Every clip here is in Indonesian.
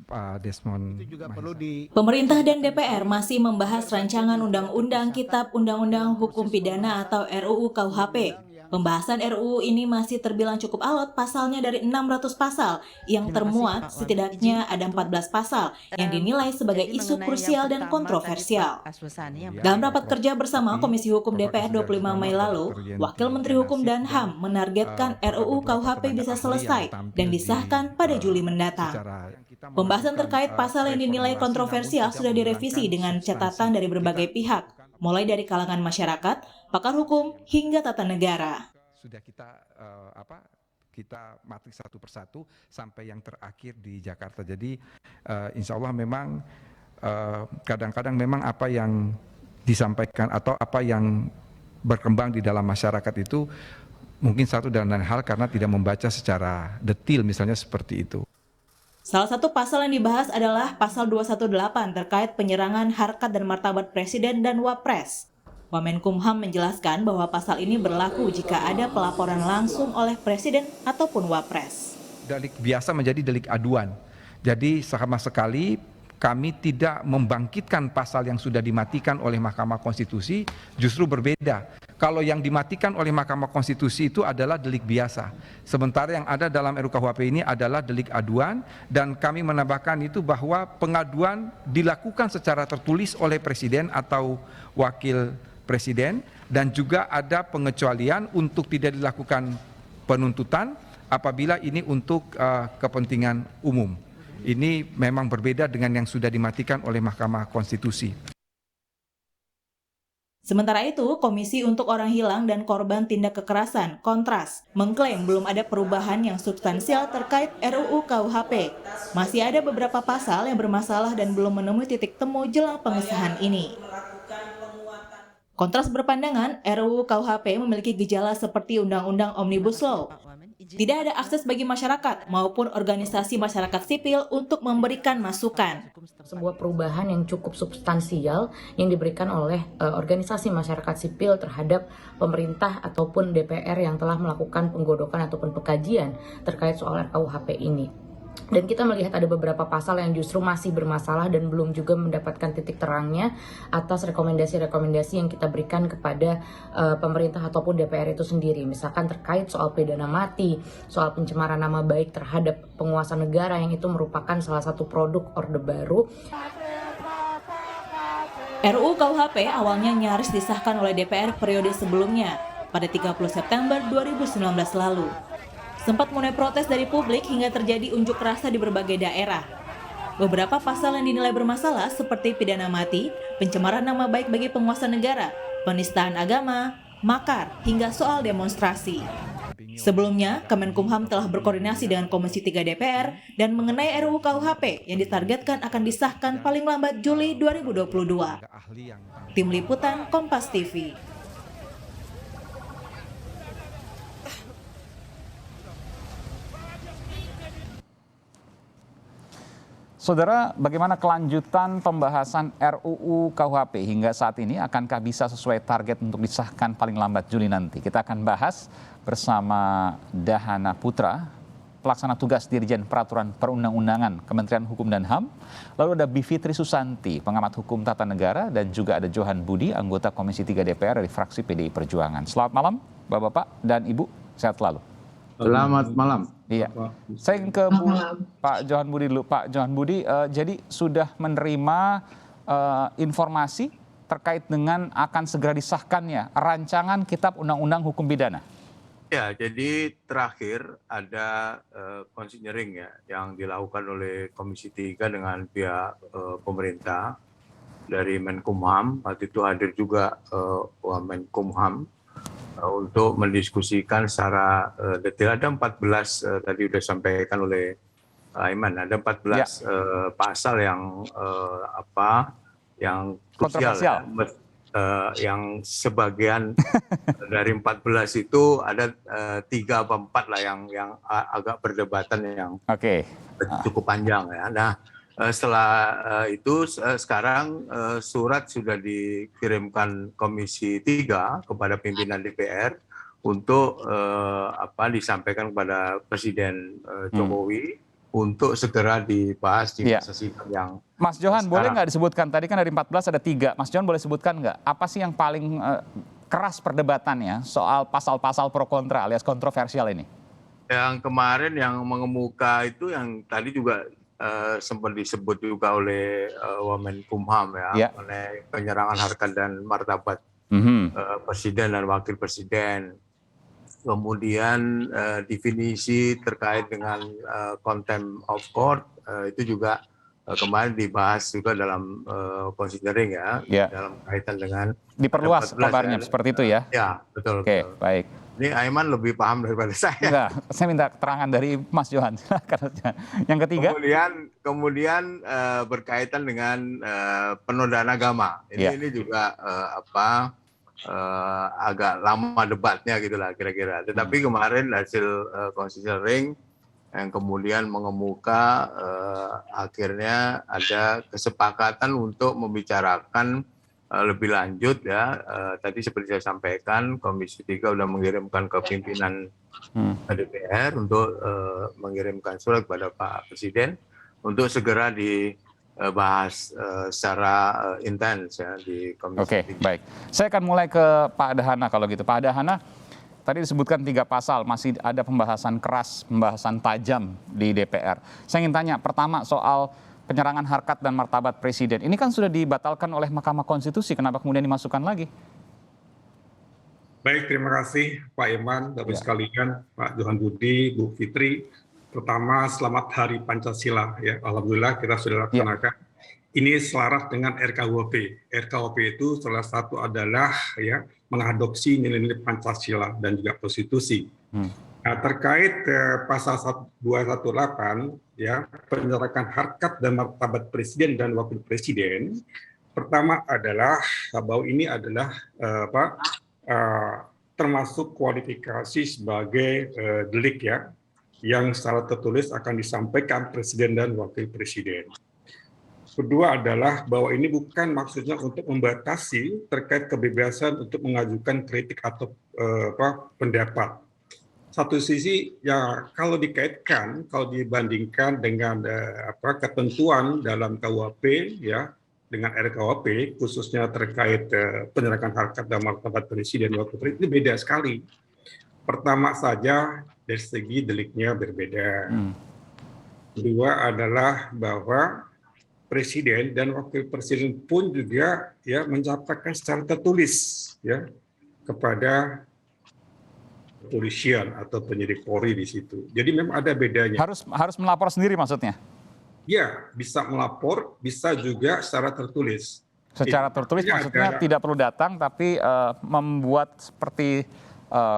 Pak Desmond. Itu juga perlu di Pemerintah dan DPR masih membahas rancangan Undang-Undang Kitab Undang-Undang Hukum Pidana atau RUU KUHP. Pembahasan RUU ini masih terbilang cukup alot, pasalnya dari 600 pasal yang termuat setidaknya ada 14 pasal yang dinilai sebagai isu krusial dan kontroversial. Dalam rapat kerja bersama Komisi Hukum DPR 25 Mei lalu, Wakil Menteri Hukum dan HAM menargetkan RUU KUHP bisa selesai dan disahkan pada Juli mendatang. Pembahasan terkait pasal yang dinilai kontroversial sudah direvisi dengan catatan dari berbagai pihak, mulai dari kalangan masyarakat, pakar hukum, hingga tata negara. Sudah kita matik satu persatu sampai yang terakhir di Jakarta. Jadi insya Allah memang kadang-kadang memang apa yang disampaikan atau apa yang berkembang di dalam masyarakat itu mungkin satu dan lain hal karena tidak membaca secara detail misalnya seperti itu. Salah satu pasal yang dibahas adalah pasal 218 terkait penyerangan harkat dan martabat Presiden dan Wapres. Wamenkumham menjelaskan bahwa pasal ini berlaku jika ada pelaporan langsung oleh Presiden ataupun Wapres. Delik biasa menjadi delik aduan. Jadi sama sekali kami tidak membangkitkan pasal yang sudah dimatikan oleh Mahkamah Konstitusi, justru berbeda. Kalau yang dimatikan oleh Mahkamah Konstitusi itu adalah delik biasa. Sementara yang ada dalam RUKUHP ini adalah delik aduan, dan kami menambahkan itu bahwa pengaduan dilakukan secara tertulis oleh Presiden atau Wakil Presiden, dan juga ada pengecualian untuk tidak dilakukan penuntutan apabila ini untuk kepentingan umum. Ini memang berbeda dengan yang sudah dimatikan oleh Mahkamah Konstitusi. Sementara itu, Komisi untuk Orang Hilang dan Korban Tindak Kekerasan, Kontras, mengklaim belum ada perubahan yang substansial terkait RUU KUHP. Masih ada beberapa pasal yang bermasalah dan belum menemui titik temu jelang pengesahan ini. Kontras berpandangan RUU KUHP memiliki gejala seperti Undang-Undang Omnibus Law. Tidak ada akses bagi masyarakat maupun organisasi masyarakat sipil untuk memberikan masukan. Sebuah perubahan yang cukup substansial yang diberikan oleh organisasi masyarakat sipil terhadap pemerintah ataupun DPR yang telah melakukan penggodokan ataupun pengkajian terkait soal RKUHP ini. Dan kita melihat ada beberapa pasal yang justru masih bermasalah dan belum juga mendapatkan titik terangnya atas rekomendasi-rekomendasi yang kita berikan kepada pemerintah ataupun DPR itu sendiri. Misalkan terkait soal pidana mati, soal pencemaran nama baik terhadap penguasa negara yang itu merupakan salah satu produk Orde Baru. RUU KUHP awalnya nyaris disahkan oleh DPR periode sebelumnya pada 30 September 2019 lalu. Sempat menuai protes dari publik hingga terjadi unjuk rasa di berbagai daerah. Beberapa pasal yang dinilai bermasalah seperti pidana mati, pencemaran nama baik bagi penguasa negara, penistaan agama, makar, hingga soal demonstrasi. Sebelumnya, Kemenkumham telah berkoordinasi dengan Komisi 3 DPR dan mengenai RUU KUHP yang ditargetkan akan disahkan paling lambat Juli 2022. Tim Liputan Kompas TV. Saudara, bagaimana kelanjutan pembahasan RUU KUHP hingga saat ini? Akankah bisa sesuai target untuk disahkan paling lambat Juli nanti? Kita akan bahas bersama Dahana Putra, Pelaksana Tugas Dirjen Peraturan Perundang-undangan Kementerian Hukum dan HAM. Lalu ada Bivitri Susanti, pengamat hukum tata negara, dan juga ada Johan Budi, anggota Komisi 3 DPR dari fraksi PDI Perjuangan. Selamat malam, Bapak-bapak dan Ibu, sehat selalu. Selamat malam. Iya, saya ke Pak Johan Budi dulu. Pak Johan Budi, jadi sudah menerima informasi terkait dengan akan segera disahkannya rancangan Kitab Undang-Undang Hukum Pidana? Ya, jadi terakhir ada konsinyering ya yang dilakukan oleh Komisi 3 dengan pihak pemerintah dari Menkumham. Waktu itu hadir juga Menkumham untuk mendiskusikan secara detail. Ada 14 tadi sudah sampaikan oleh Aiman, ada 14 pasal yang yang krusial ya. Yang sebagian dari 14 itu ada 3 atau 4 lah yang agak perdebatan yang cukup panjang ya. Nah, setelah itu sekarang surat sudah dikirimkan Komisi 3 kepada pimpinan DPR untuk disampaikan kepada Presiden Jokowi untuk segera dibahas di Iya. masa sidang yang Mas Johan, boleh sekarang. nggak disebutkan, tadi kan dari 14 ada 3, Mas Johan boleh sebutkan nggak, apa sih yang paling keras perdebatannya soal pasal-pasal pro kontra alias kontroversial ini? Yang kemarin yang mengemuka itu yang tadi juga sempat disebut juga oleh Wamenkumham ya, Iya. mengenai penyerangan harkat dan martabat presiden dan wakil presiden. Kemudian definisi terkait dengan contempt of court itu juga kemarin dibahas juga dalam considering ya, Ya. dalam kaitan dengan Diperluas 14 kabarnya ya. seperti itu ya? Ya, betul. Oke, betul. baik. Ini Aiman lebih paham daripada saya. Enggak, saya minta keterangan dari Mas Johan. Silakan. Yang ketiga? Kemudian berkaitan dengan penodaan agama. Ya. Ini juga agak lama debatnya gitulah kira-kira. Tetapi kemarin hasil considering yang kemudian mengemuka akhirnya ada kesepakatan untuk membicarakan lebih lanjut ya. Tadi seperti saya sampaikan, Komisi 3 sudah mengirimkan ke pimpinan DPR untuk mengirimkan surat kepada Pak Presiden untuk segera dibahas secara intens ya di Komisi 3. Oke, baik. Saya akan mulai ke Pak Dahana kalau gitu. Pak Dahana, tadi disebutkan 3 pasal, masih ada pembahasan keras, pembahasan tajam di DPR. Saya ingin tanya, pertama soal penyerangan harkat dan martabat presiden. Ini kan sudah dibatalkan oleh Mahkamah Konstitusi, kenapa kemudian dimasukkan lagi? Baik, terima kasih Pak Iman, Bapak sekalian, Pak Johan Budi, Bu Fitri. Pertama, selamat Hari Pancasila. Ya, alhamdulillah kita sudah laksanakan. Ini selaras dengan RKUHP. RKUHP itu salah satu adalah ya mengadopsi nilai-nilai Pancasila dan juga konstitusi. Nah, terkait pasal 218 ya, penyerahan harkat dan martabat presiden dan wakil presiden, pertama adalah bahwa ini adalah termasuk kualifikasi sebagai delik ya, yang secara tertulis akan disampaikan presiden dan wakil presiden. Kedua adalah bahwa ini bukan maksudnya untuk membatasi terkait kebebasan untuk mengajukan kritik atau pendapat. Satu sisi ya kalau dikaitkan, kalau dibandingkan dengan ketentuan dalam KUHP ya dengan RKUHP khususnya terkait penyerahan harkat dan martabat presiden wakil presiden itu beda sekali. Pertama saja dari segi deliknya berbeda. Kedua adalah bahwa presiden dan wakil presiden pun juga ya mencatatkan secara tertulis ya kepada kepolisian atau penyidik Polri di situ. Jadi memang ada bedanya. Harus melapor sendiri maksudnya? Ya, bisa melapor, bisa juga secara tertulis. Secara tertulis maksudnya tidak perlu datang, tapi membuat seperti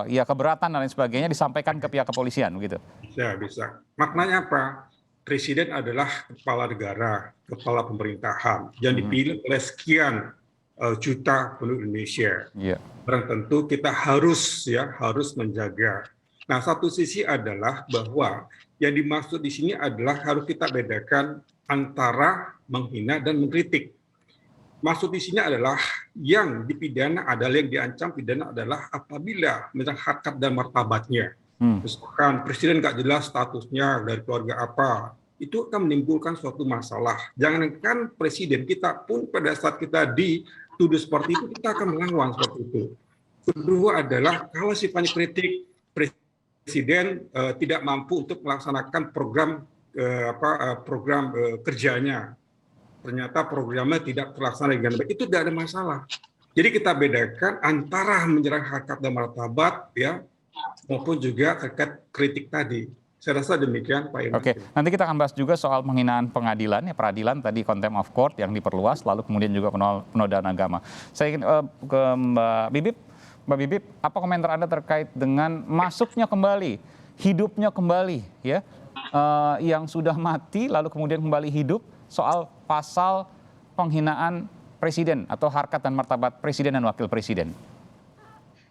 ya keberatan dan lain sebagainya disampaikan ke pihak kepolisian, begitu? Bisa. Maknanya apa? Presiden adalah kepala negara, kepala pemerintahan yang dipilih oleh sekian juta penduduk Indonesia. Barang tentu kita harus menjaga. Nah, satu sisi adalah bahwa yang dimaksud di sini adalah harus kita bedakan antara menghina dan mengkritik. Maksud di sini adalah yang dipidana adalah yang diancam pidana adalah apabila menyerang harkat dan martabatnya. Misalkan presiden nggak jelas statusnya dari keluarga apa, itu akan menimbulkan suatu masalah. Jangankan presiden, kita pun pada saat kita dituduh seperti itu, kita akan melawan seperti itu. Kedua adalah kalau sifatnya kritik, presiden tidak mampu untuk melaksanakan program kerjanya. Ternyata programnya tidak terlaksana dengan baik, itu tidak ada masalah. Jadi kita bedakan antara menyerang harkat dan martabat ya maupun juga terkait kritik tadi. Saya rasa demikian Pak Iman. Oke, nanti kita akan bahas juga soal penghinaan pengadilan, ya peradilan tadi contempt of court yang diperluas, lalu kemudian juga penodaan agama. Saya ingin ke Mbak Bibip. Mbak Bibip, apa komentar Anda terkait dengan masuknya kembali, hidupnya kembali, ya, yang sudah mati lalu kemudian kembali hidup soal pasal penghinaan presiden atau harkat dan martabat presiden dan wakil presiden?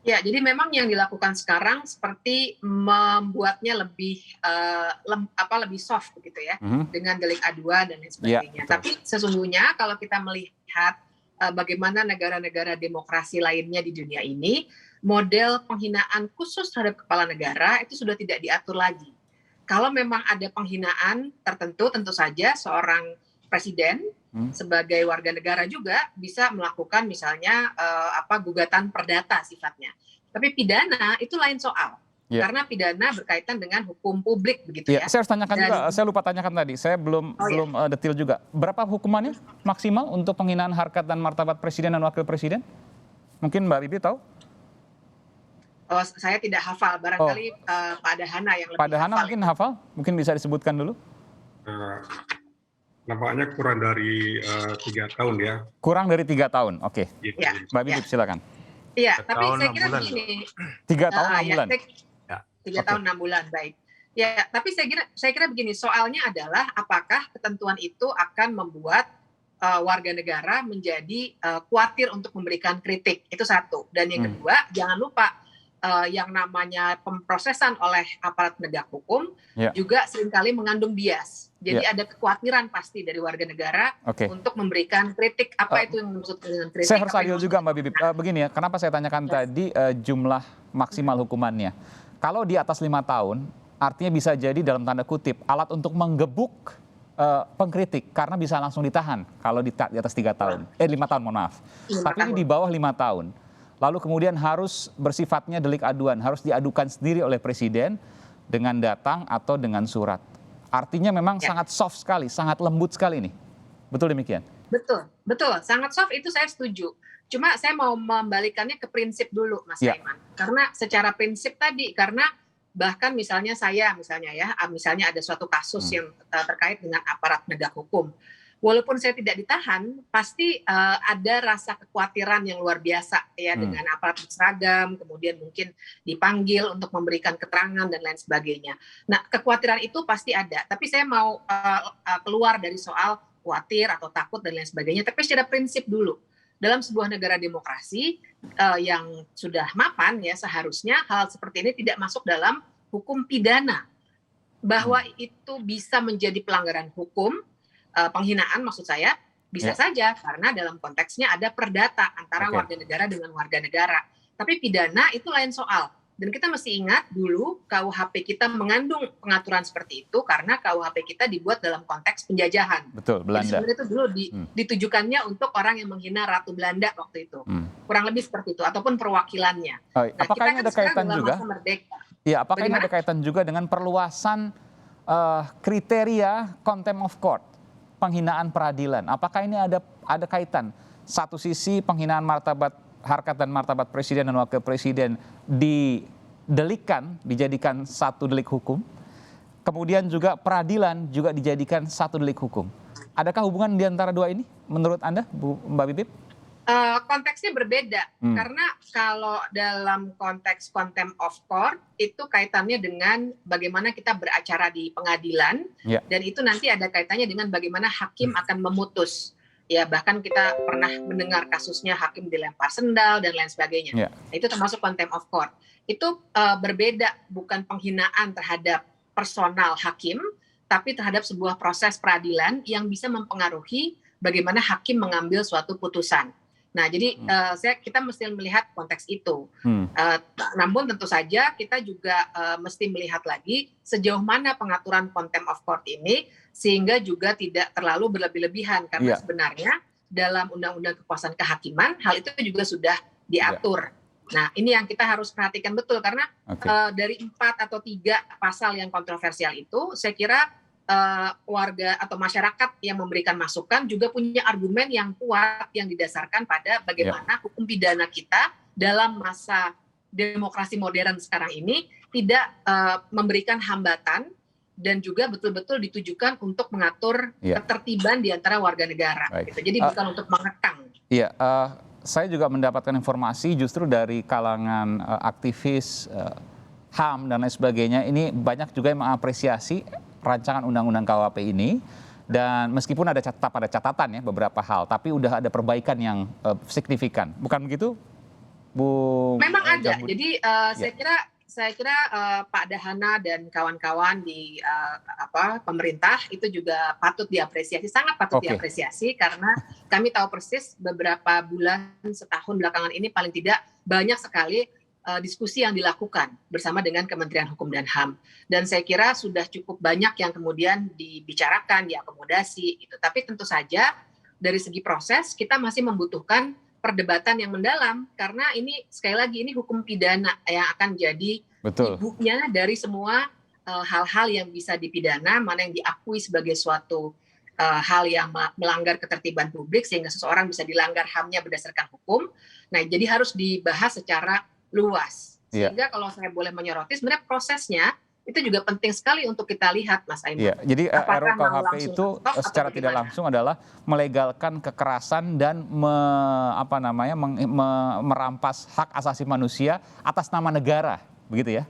Ya, jadi memang yang dilakukan sekarang seperti membuatnya lebih lebih soft begitu ya, dengan delik aduan dan lain sebagainya. Tapi sesungguhnya kalau kita melihat bagaimana negara-negara demokrasi lainnya di dunia ini, model penghinaan khusus terhadap kepala negara itu sudah tidak diatur lagi. kalau memang ada penghinaan tertentu, tentu saja seorang presiden sebagai warga negara juga bisa melakukan misalnya gugatan perdata sifatnya. Tapi pidana itu lain soal. Karena pidana berkaitan dengan hukum publik begitu ya. Saya harus tanyakan juga, saya lupa tanyakan tadi, saya belum detail juga. Berapa hukumannya maksimal untuk penghinaan harkat dan martabat presiden dan wakil presiden? Mungkin Mbak Bibi tahu? Oh, saya tidak hafal, barangkali Pak Dahana yang lebih Pak Dahana mungkin hafal, mungkin bisa disebutkan dulu. Nampaknya kurang dari 3 tahun ya. Kurang dari 3 tahun, oke. Ya, Mbak Bibi silakan. Iya, tapi saya kira begini. 3 tahun 6 bulan. 3 tahun 6 bulan, baik. Ya, tapi saya kira begini, soalnya adalah apakah ketentuan itu akan membuat warga negara menjadi khawatir untuk memberikan kritik, itu satu. Dan yang kedua, jangan lupa yang namanya pemprosesan oleh aparat penegak hukum juga seringkali mengandung bias. Jadi ada kekhawatiran pasti dari warga negara untuk memberikan kritik. Apa itu yang dimaksud dengan kritik? Saya harus adil juga Mbak Bibi. Begini ya, kenapa saya tanyakan tadi jumlah maksimal hukumannya. Kalau di atas 5 tahun, artinya bisa jadi dalam tanda kutip alat untuk menggebuk pengkritik karena bisa langsung ditahan kalau di atas 3 tahun. 5 tahun, mohon maaf. Tapi ini di bawah 5 tahun. Lalu kemudian harus bersifatnya delik aduan, harus diadukan sendiri oleh presiden dengan datang atau dengan surat. Artinya memang sangat soft sekali, sangat lembut sekali nih. Betul demikian? Betul. Sangat soft itu saya setuju. Cuma saya mau membalikannya ke prinsip dulu, Mas Aiman. Karena secara prinsip tadi, karena bahkan misalnya ada suatu kasus yang terkait dengan aparat penegak hukum. Walaupun saya tidak ditahan, pasti ada rasa kekhawatiran yang luar biasa ya dengan aparat berseragam, kemudian mungkin dipanggil untuk memberikan keterangan dan lain sebagainya. Nah, kekhawatiran itu pasti ada. Tapi saya mau keluar dari soal khawatir atau takut dan lain sebagainya. Tapi secara prinsip dulu, dalam sebuah negara demokrasi yang sudah mapan ya seharusnya hal seperti ini tidak masuk dalam hukum pidana. Bahwa itu bisa menjadi pelanggaran hukum. Penghinaan maksud saya bisa saja karena dalam konteksnya ada perdata antara warga negara dengan warga negara. Tapi pidana itu lain soal. Dan kita mesti ingat dulu KUHP kita mengandung pengaturan seperti itu karena KUHP kita dibuat dalam konteks penjajahan. Betul, Belanda. Jadi sebenarnya itu dulu ditujukannya untuk orang yang menghina Ratu Belanda waktu itu. Kurang lebih seperti itu ataupun perwakilannya. Apakah ini ada kaitan juga? Iya, apakah ini ada kaitan juga dengan perluasan kriteria contempt of court? Penghinaan peradilan. Apakah ini ada kaitan? Satu sisi penghinaan martabat harkat dan martabat presiden dan wakil presiden dijadikan satu delik hukum. Kemudian juga peradilan juga dijadikan satu delik hukum. Adakah hubungan di antara dua ini menurut Anda, Mbak Bibip? Konteksnya berbeda karena kalau dalam konteks contempt of court itu kaitannya dengan bagaimana kita beracara di pengadilan dan itu nanti ada kaitannya dengan bagaimana hakim akan memutus ya bahkan kita pernah mendengar kasusnya hakim dilempar sendal dan lain sebagainya itu termasuk contempt of court itu berbeda bukan penghinaan terhadap personal hakim tapi terhadap sebuah proses peradilan yang bisa mempengaruhi bagaimana hakim mengambil suatu putusan. Nah, jadi kita mesti melihat konteks itu. Namun tentu saja kita juga mesti melihat lagi sejauh mana pengaturan contempt of court ini sehingga juga tidak terlalu berlebih-lebihan karena sebenarnya dalam Undang-Undang Kekuasaan Kehakiman hal itu juga sudah diatur. Nah, ini yang kita harus perhatikan betul karena dari 4 atau 3 pasal yang kontroversial itu saya kira warga atau masyarakat yang memberikan masukan juga punya argumen yang kuat yang didasarkan pada bagaimana hukum pidana kita dalam masa demokrasi modern sekarang ini tidak memberikan hambatan dan juga betul-betul ditujukan untuk mengatur ketertiban di antara warga negara. Gitu. Jadi bukan untuk mengekang. Iya, saya juga mendapatkan informasi justru dari kalangan aktivis HAM dan lain sebagainya. Ini banyak juga yang mengapresiasi rancangan undang-undang KUHP ini dan meskipun ada catatan ya beberapa hal, tapi udah ada perbaikan yang signifikan, bukan begitu, Bu? Memang ada. Jadi saya kira Pak Dahana dan kawan-kawan di pemerintah itu juga patut diapresiasi, sangat patut diapresiasi karena kami tahu persis beberapa bulan setahun belakangan ini paling tidak banyak sekali diskusi yang dilakukan bersama dengan Kementerian Hukum dan HAM. Dan saya kira sudah cukup banyak yang kemudian dibicarakan, diakomodasi gitu. Tapi tentu saja dari segi proses kita masih membutuhkan perdebatan yang mendalam, karena ini sekali lagi ini hukum pidana yang akan jadi ibunya dari semua hal-hal yang bisa dipidana, mana yang diakui sebagai suatu hal yang melanggar ketertiban publik sehingga seseorang bisa dilanggar HAM-nya berdasarkan hukum. Nah, jadi harus dibahas secara luas. Sehingga kalau saya boleh menyoroti, sebenarnya prosesnya itu juga penting sekali untuk kita lihat, Mas Aiman. Jadi RUU KUHP itu secara tidak langsung adalah melegalkan kekerasan dan merampas hak asasi manusia atas nama negara, begitu ya?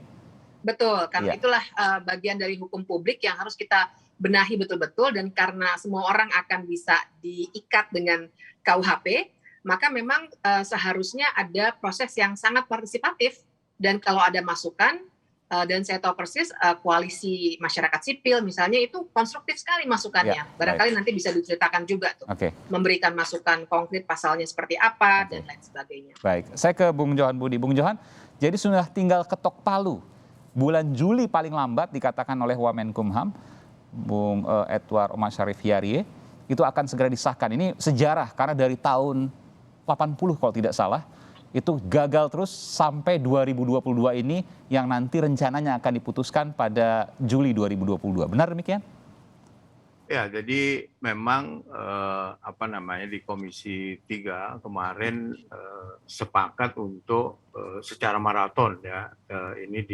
Betul, karena itulah bagian dari hukum publik yang harus kita benahi betul-betul, dan karena semua orang akan bisa diikat dengan KUHP, maka memang seharusnya ada proses yang sangat partisipatif, dan kalau ada masukan, dan saya tahu persis koalisi masyarakat sipil misalnya itu konstruktif sekali masukannya. Barangkali nanti bisa diceritakan juga tuh, memberikan masukan konkret pasalnya seperti apa dan lain sebagainya. Baik, saya ke Bung Johan Budi. Bung Johan, jadi sudah tinggal ketok palu. Bulan Juli paling lambat dikatakan oleh Wamenkumham, Bung Edward Omar Sharif Hiyariye, itu akan segera disahkan. Ini sejarah karena dari tahun 80 kalau tidak salah, itu gagal terus sampai 2022 ini yang nanti rencananya akan diputuskan pada Juli 2022. Benar demikian? Ya, jadi memang di Komisi 3 kemarin sepakat untuk secara maraton ya ini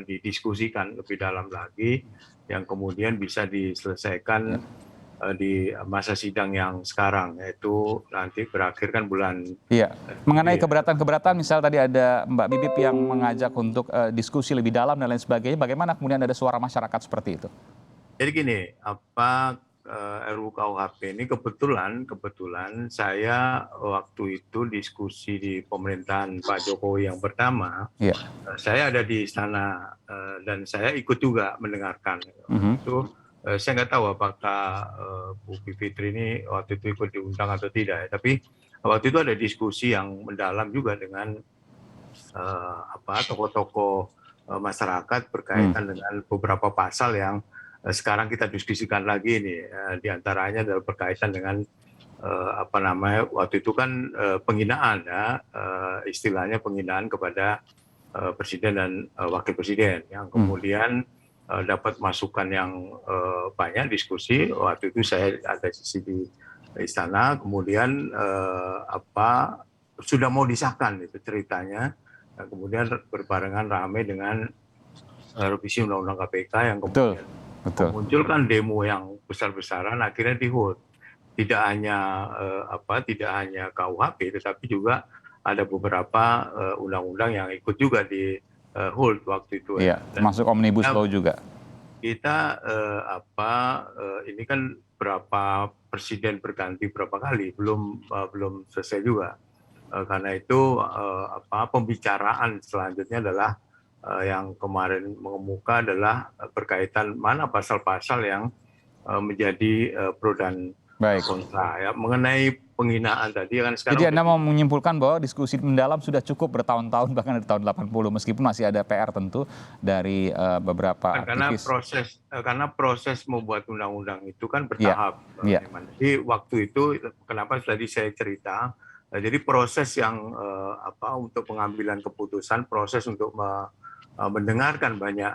didiskusikan lebih dalam lagi, yang kemudian bisa diselesaikan di masa sidang yang sekarang, yaitu nanti berakhir kan bulan. Mengenai keberatan-keberatan, misal tadi ada Mbak Bibip yang mengajak untuk diskusi lebih dalam dan lain sebagainya, bagaimana kemudian ada suara masyarakat seperti itu? Jadi gini, RUU KUHP ini kebetulan saya waktu itu diskusi di pemerintahan Pak Jokowi yang pertama, saya ada di sana dan saya ikut juga mendengarkan. Itu saya nggak tahu apakah Bu Bivitri ini waktu itu ikut diundang atau tidak, tapi waktu itu ada diskusi yang mendalam juga dengan tokoh-tokoh masyarakat berkaitan dengan beberapa pasal yang sekarang kita diskusikan lagi ini, diantaranya adalah berkaitan dengan waktu itu kan penghinaan ya, istilahnya penghinaan kepada presiden dan wakil presiden, yang kemudian dapat masukan yang banyak diskusi. Waktu itu saya ada di istana, kemudian sudah mau disahkan itu ceritanya, kemudian berbarengan ramai dengan revisi Undang-Undang KPK yang kemudian memunculkan demo yang besar-besaran, akhirnya di-hold. Tidak hanya KUHP, tetapi juga ada beberapa undang-undang yang ikut juga di hold waktu itu. Termasuk Omnibus Law juga. Kita ini kan berapa presiden berganti berapa kali, belum selesai juga. Karena itu pembicaraan selanjutnya adalah yang kemarin mengemuka adalah berkaitan mana pasal-pasal yang menjadi pro dan kontra ya. Mengenai penghinaan tadi kan sekarang. Jadi Anda mau menyimpulkan bahwa diskusi mendalam sudah cukup bertahun-tahun, bahkan dari tahun 80, meskipun masih ada PR tentu dari beberapa aktivis. Karena proses membuat undang-undang itu kan bertahap. Jadi waktu itu kenapa tadi saya cerita, jadi proses yang untuk pengambilan keputusan, proses untuk mendengarkan banyak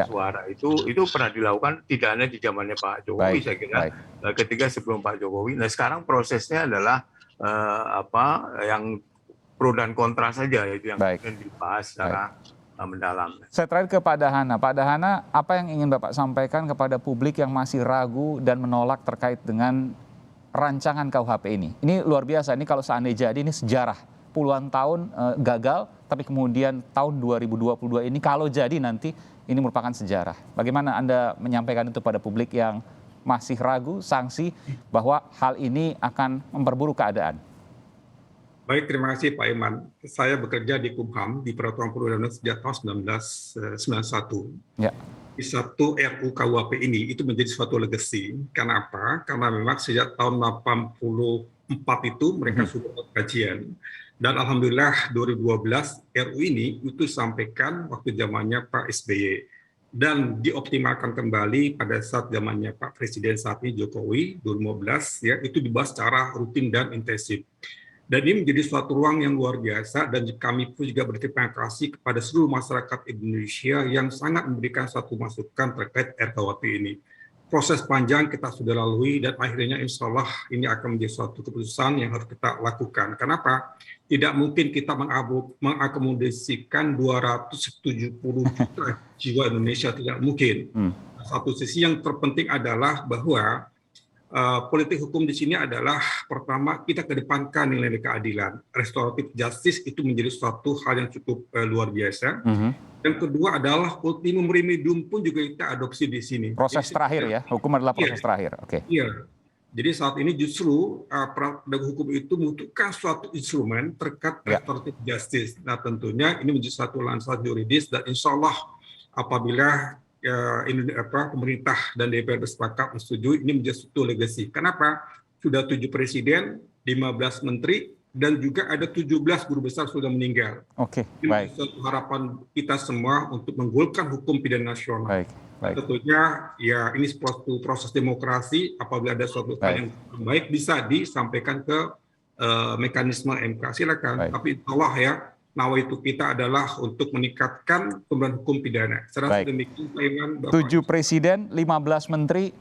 suara itu pernah dilakukan, tidak hanya di zamannya Pak Jokowi, saya kira ketika sebelum Pak Jokowi. Nah sekarang prosesnya adalah yang pro dan kontra saja, itu yang kemudian dibahas secara mendalam. Saya terakhir ke Pak Dahana. Pak Dahana, apa yang ingin Bapak sampaikan kepada publik yang masih ragu dan menolak terkait dengan rancangan KUHP ini? Ini luar biasa, ini kalau seandainya jadi ini sejarah. Puluhan tahun gagal, tapi kemudian tahun 2022 ini kalau jadi nanti ini merupakan sejarah. Bagaimana Anda menyampaikan itu pada publik yang masih ragu, sanksi bahwa hal ini akan memperburuk keadaan? Baik, terima kasih Pak Iman. Saya bekerja di Kumham, di Peraturan Perundang-Undangan sejak tahun 1991. Di satu RUU KUHP ini itu menjadi suatu legacy. Karena apa? Karena memang sejak tahun 84 itu mereka sudah kajian. Dan alhamdulillah 2012 RU ini itu sampaikan waktu zamannya Pak SBY dan dioptimalkan kembali pada saat zamannya Pak Presiden saat ini Jokowi 2015 ya, itu dibahas secara rutin dan intensif. Dan ini menjadi suatu ruang yang luar biasa dan kami pun juga berterima kasih kepada seluruh masyarakat Indonesia yang sangat memberikan satu masukan terkait RKUHP ini. Proses panjang kita sudah lalui dan akhirnya insya Allah ini akan menjadi suatu keputusan yang harus kita lakukan. Kenapa? Tidak mungkin kita mengakomodasikan 270 juta jiwa Indonesia, tidak mungkin. Satu sisi yang terpenting adalah bahwa politik hukum di sini adalah pertama kita kedepankan nilai keadilan. Restoratif justice itu menjadi suatu hal yang cukup luar biasa. Yang kedua adalah ultimum remedium pun juga kita adopsi di sini. Proses terakhir ya, hukum adalah proses terakhir. Oke. Iya. Jadi saat ini justru penegak hukum itu membutuhkan suatu instrumen terkait restoratif justice. Nah tentunya ini menjadi satu landasan juridis dan insya Allah apabila pemerintah dan DPR bersepakat menyetujui, ini menjadi suatu legacy. Kenapa? Sudah 7 presiden, 15 menteri, dan juga ada 17 guru besar sudah meninggal. Oke, baik. Ini harapan kita semua untuk menggolkan hukum pidana nasional. Baik. Tentunya ya ini suatu proses demokrasi, apabila ada suatu hal yang baik bisa disampaikan ke mekanisme MK. Silakan. Baik. Tapi insya Allah ya, nawaitu kita adalah untuk meningkatkan pemberantasan hukum pidana. Secara demikian, Pak Iman, 7 presiden, 15 menteri,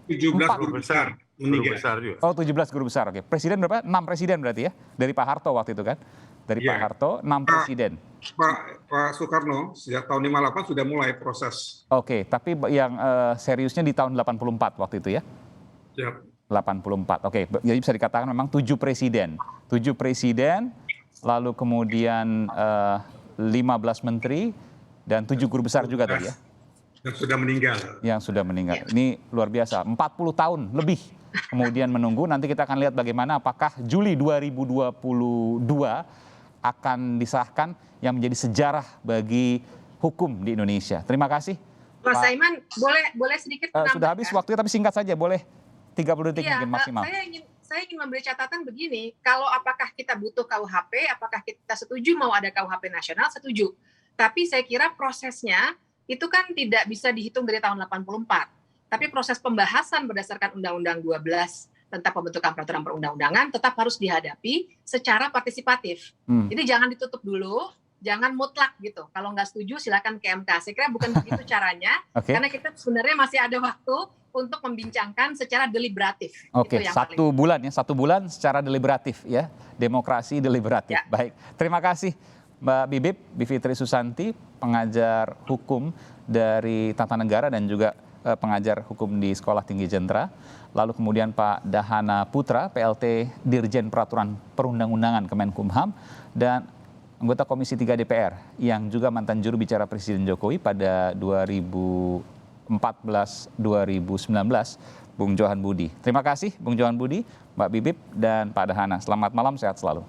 17 guru besar meninggal. Oh, 17 guru besar. Oke. Presiden berapa? 6 presiden berarti ya? Dari Pak Harto waktu itu kan? Dari Pak Harto, 6 presiden. Pak Soekarno sejak tahun 58 sudah mulai proses. Oke, tapi yang seriusnya di tahun 84 waktu itu ya? Siap. 84. Oke, jadi bisa dikatakan memang 7 presiden. 7 presiden, lalu kemudian 15 menteri, dan 7 guru besar juga tadi ya? Yang sudah meninggal. Yang sudah meninggal. Ini luar biasa, 40 tahun lebih kemudian menunggu. Nanti kita akan lihat bagaimana apakah Juli 2022 akan disahkan yang menjadi sejarah bagi hukum di Indonesia. Terima kasih. Mas Saiman, boleh sedikit menambahkan? Sudah habis waktunya tapi singkat saja, boleh 30 detik mungkin maksimal. Saya ingin memberi catatan begini, kalau apakah kita butuh KUHP, apakah kita setuju mau ada KUHP nasional, setuju. Tapi saya kira prosesnya itu kan tidak bisa dihitung dari tahun 84. Tapi proses pembahasan berdasarkan Undang-Undang 12 tentang pembentukan peraturan perundang-undangan tetap harus dihadapi secara partisipatif. Jadi jangan ditutup dulu, jangan mutlak gitu. Kalau nggak setuju silakan ke MK. Saya kira bukan begitu caranya, karena kita sebenarnya masih ada waktu untuk membincangkan secara deliberatif. Oke, 1 bulan ya, 1 bulan secara deliberatif ya, demokrasi deliberatif. Ya. Baik, terima kasih Mbak Bibip, Bivitri Susanti, pengajar hukum dari Tata Negara dan juga pengajar hukum di Sekolah Tinggi Jentera. Lalu kemudian Pak Dahana Putra, PLT Dirjen Peraturan Perundang-undangan Kemenkumham, dan anggota Komisi 3 DPR yang juga mantan juru bicara Presiden Jokowi pada 2014-2019, Bung Johan Budi. Terima kasih Bung Johan Budi, Mbak Bibip, dan Pak Dahana. Selamat malam, sehat selalu.